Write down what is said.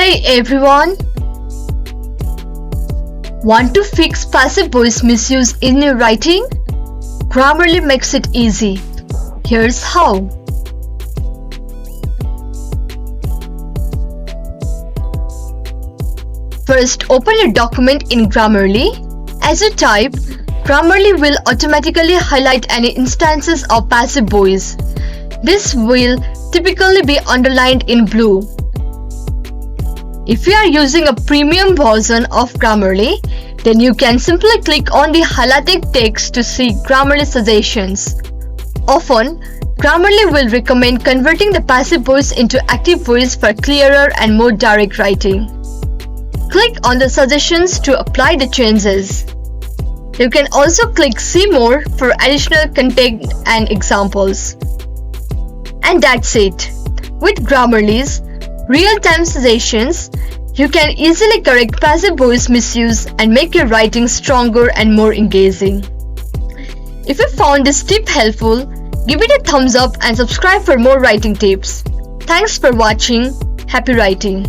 Hey everyone! Want to fix passive voice misuse in your writing? Grammarly makes it easy. Here's how. First, open your document in Grammarly. As you type, Grammarly will automatically highlight any instances of passive voice. This will typically be underlined in blue. If you are using a premium version of Grammarly, then you can simply click on the highlighted text to see Grammarly suggestions. Often, Grammarly will recommend converting the passive voice into active voice for clearer and more direct writing. Click on the suggestions to apply the changes. You can also click See More for additional content and examples. And that's it. With Grammarly's real-time suggestions, you can easily correct passive voice misuse and make your writing stronger and more engaging. If you found this tip helpful, give it a thumbs up and subscribe for more writing tips. Thanks for watching. Happy writing!